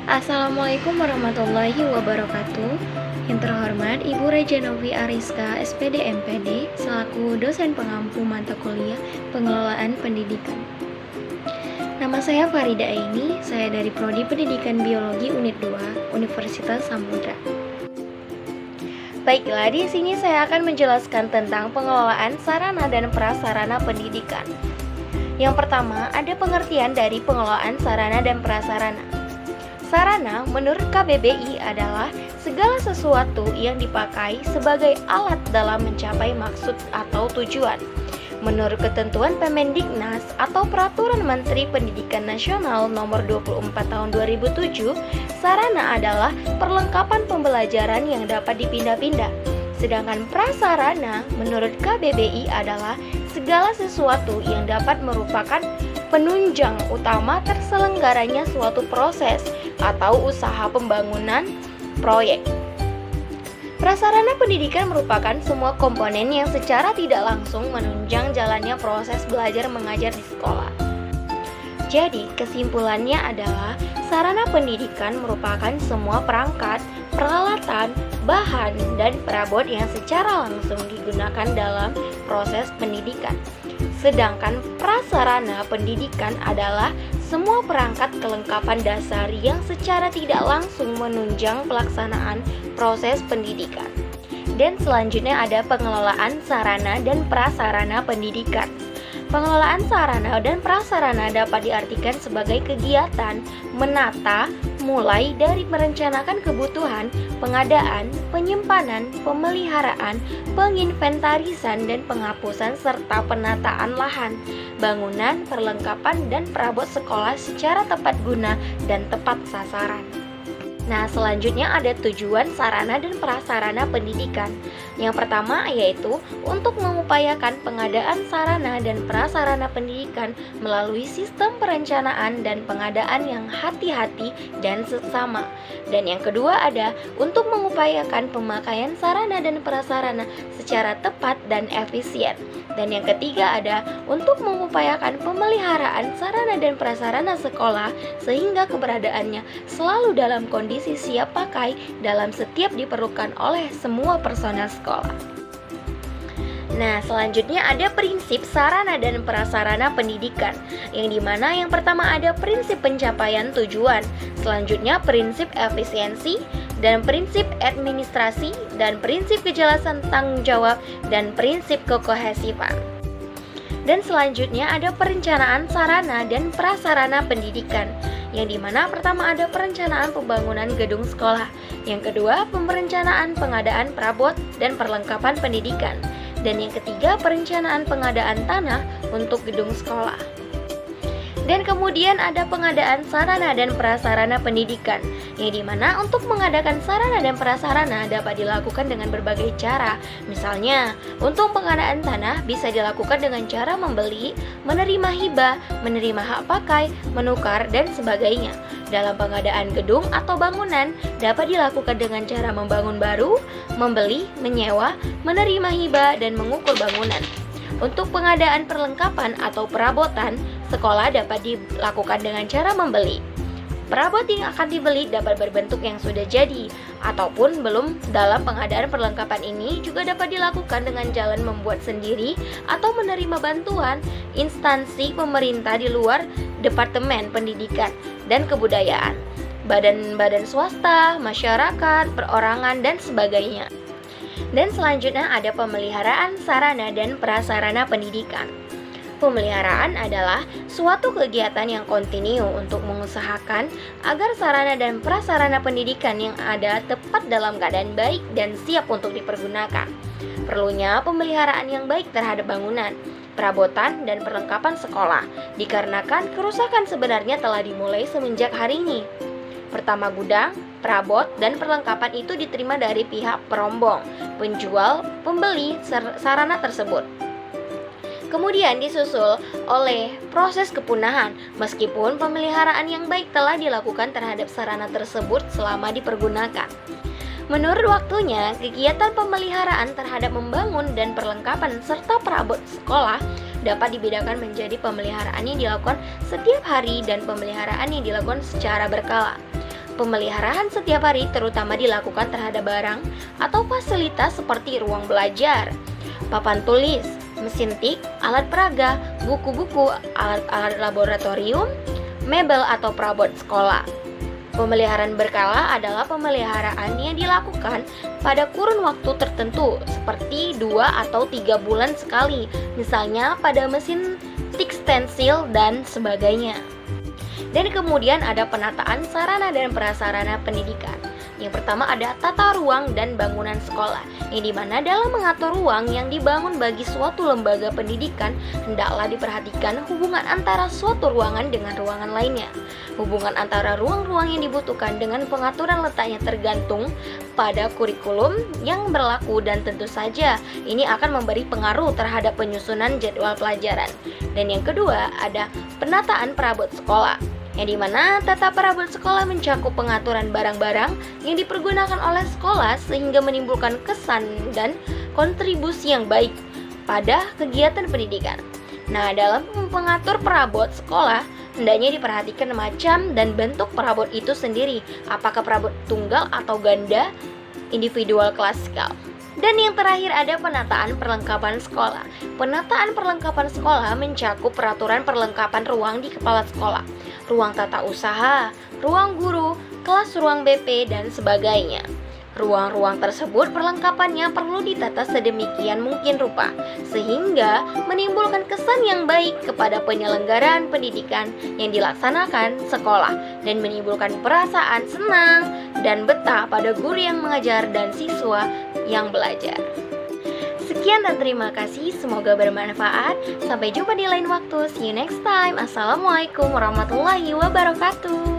Assalamualaikum warahmatullahi wabarakatuh. Yang terhormat Ibu Rejanovi Ariska, SPD MPD, selaku dosen pengampu mata kuliah Pengelolaan Pendidikan. Nama saya Farida Aini, saya dari Prodi Pendidikan Biologi Unit 2, Universitas Samudra. Baiklah, di sini saya akan menjelaskan tentang pengelolaan sarana dan prasarana pendidikan. Yang pertama, ada pengertian dari pengelolaan sarana dan prasarana. Sarana menurut KBBI adalah segala sesuatu yang dipakai sebagai alat dalam mencapai maksud atau tujuan. Menurut ketentuan Permendiknas atau Peraturan Menteri Pendidikan Nasional Nomor 24 Tahun 2007, sarana adalah perlengkapan pembelajaran yang dapat dipindah-pindah. Sedangkan prasarana menurut KBBI adalah segala sesuatu yang dapat merupakan penunjang utama terselenggaranya suatu proses atau usaha pembangunan proyek. Prasarana pendidikan merupakan semua komponen yang secara tidak langsung menunjang jalannya proses belajar mengajar di sekolah. Jadi, kesimpulannya adalah sarana pendidikan merupakan semua perangkat, peralatan, bahan, dan perabot yang secara langsung digunakan dalam proses pendidikan. Sedangkan prasarana pendidikan adalah semua perangkat kelengkapan dasar yang secara tidak langsung menunjang pelaksanaan proses pendidikan. Dan selanjutnya ada pengelolaan sarana dan prasarana pendidikan. Pengelolaan sarana dan prasarana dapat diartikan sebagai kegiatan menata mulai dari merencanakan kebutuhan, pengadaan, penyimpanan, pemeliharaan, penginventarisan dan penghapusan serta penataan lahan, bangunan, perlengkapan dan perabot sekolah secara tepat guna dan tepat sasaran. Nah, selanjutnya ada tujuan sarana dan prasarana pendidikan. Yang pertama yaitu untuk mengupayakan pengadaan sarana dan prasarana pendidikan melalui sistem perencanaan dan pengadaan yang hati-hati dan seksama. Dan yang kedua ada untuk mengupayakan pemakaian sarana dan prasarana secara tepat dan efisien. Dan yang ketiga ada untuk mengupayakan pemeliharaan sarana dan prasarana sekolah sehingga keberadaannya selalu dalam kondisi siap pakai dalam setiap diperlukan oleh semua personel sekolah. Nah, selanjutnya ada prinsip sarana dan prasarana pendidikan, yang dimana yang pertama ada prinsip pencapaian tujuan, selanjutnya prinsip efisiensi, dan prinsip administrasi, dan prinsip kejelasan tanggung jawab, dan prinsip kekohesifan. Dan selanjutnya ada perencanaan sarana dan prasarana pendidikan, yang dimana pertama ada perencanaan pembangunan gedung sekolah, yang kedua perencanaan pengadaan perabot dan perlengkapan pendidikan, dan yang ketiga perencanaan pengadaan tanah untuk gedung sekolah. Dan kemudian ada pengadaan sarana dan prasarana pendidikan, yang dimana untuk mengadakan sarana dan prasarana dapat dilakukan dengan berbagai cara. Misalnya, untuk pengadaan tanah bisa dilakukan dengan cara membeli, menerima hibah, menerima hak pakai, menukar, dan sebagainya. Dalam pengadaan gedung atau bangunan dapat dilakukan dengan cara membangun baru, membeli, menyewa, menerima hibah, dan mengukur bangunan. Untuk pengadaan perlengkapan atau perabotan, sekolah dapat dilakukan dengan cara membeli. Perabot yang akan dibeli dapat berbentuk yang sudah jadi, ataupun belum. Dalam pengadaan perlengkapan ini juga dapat dilakukan dengan jalan membuat sendiri atau menerima bantuan instansi pemerintah di luar Departemen Pendidikan dan Kebudayaan, badan-badan swasta, masyarakat, perorangan, dan sebagainya. Dan selanjutnya ada pemeliharaan sarana dan prasarana pendidikan. Pemeliharaan adalah suatu kegiatan yang kontinu untuk mengusahakan agar sarana dan prasarana pendidikan yang ada tepat dalam keadaan baik dan siap untuk dipergunakan. Perlunya pemeliharaan yang baik terhadap bangunan, perabotan, dan perlengkapan sekolah, dikarenakan kerusakan sebenarnya telah dimulai semenjak hari ini. Pertama, gudang, perabot, dan perlengkapan itu diterima dari pihak perombong, penjual, pembeli sarana tersebut. Kemudian disusul oleh proses kepunahan, meskipun pemeliharaan yang baik telah dilakukan terhadap sarana tersebut selama dipergunakan. Menurut waktunya, kegiatan pemeliharaan terhadap membangun dan perlengkapan serta perabot sekolah dapat dibedakan menjadi pemeliharaan yang dilakukan setiap hari dan pemeliharaan yang dilakukan secara berkala. Pemeliharaan setiap hari terutama dilakukan terhadap barang atau fasilitas seperti ruang belajar, papan tulis, mesin tik, alat peraga, buku-buku, alat-alat laboratorium, mebel atau perabot sekolah. Pemeliharaan berkala adalah pemeliharaan yang dilakukan pada kurun waktu tertentu seperti 2 atau 3 bulan sekali, misalnya pada mesin tik stensil dan sebagainya. Dan kemudian ada penataan sarana dan prasarana pendidikan. Yang pertama ada tata ruang dan bangunan sekolah, yang dimana dalam mengatur ruang yang dibangun bagi suatu lembaga pendidikan, hendaklah diperhatikan hubungan antara suatu ruangan dengan ruangan lainnya. Hubungan antara ruang-ruang yang dibutuhkan dengan pengaturan letaknya tergantung pada kurikulum yang berlaku dan tentu saja ini akan memberi pengaruh terhadap penyusunan jadwal pelajaran. Dan yang kedua ada penataan perabot sekolah, yang dimana tata perabot sekolah mencakup pengaturan barang-barang yang dipergunakan oleh sekolah sehingga menimbulkan kesan dan kontribusi yang baik pada kegiatan pendidikan. Nah, dalam mengatur perabot sekolah, hendaknya diperhatikan macam dan bentuk perabot itu sendiri, apakah perabot tunggal atau ganda, individual, klasikal. Dan yang terakhir ada penataan perlengkapan sekolah. Penataan perlengkapan sekolah mencakup peraturan perlengkapan ruang di kepala sekolah, ruang tata usaha, ruang guru, kelas ruang BP, dan sebagainya. Ruang-ruang tersebut perlengkapannya perlu ditata sedemikian mungkin rupa, sehingga menimbulkan kesan yang baik kepada penyelenggaraan pendidikan yang dilaksanakan sekolah, dan menimbulkan perasaan senang dan betah pada guru yang mengajar dan siswa yang belajar. Sekian dan terima kasih, semoga bermanfaat. Sampai jumpa di lain waktu. See you next time. Assalamualaikum warahmatullahi wabarakatuh.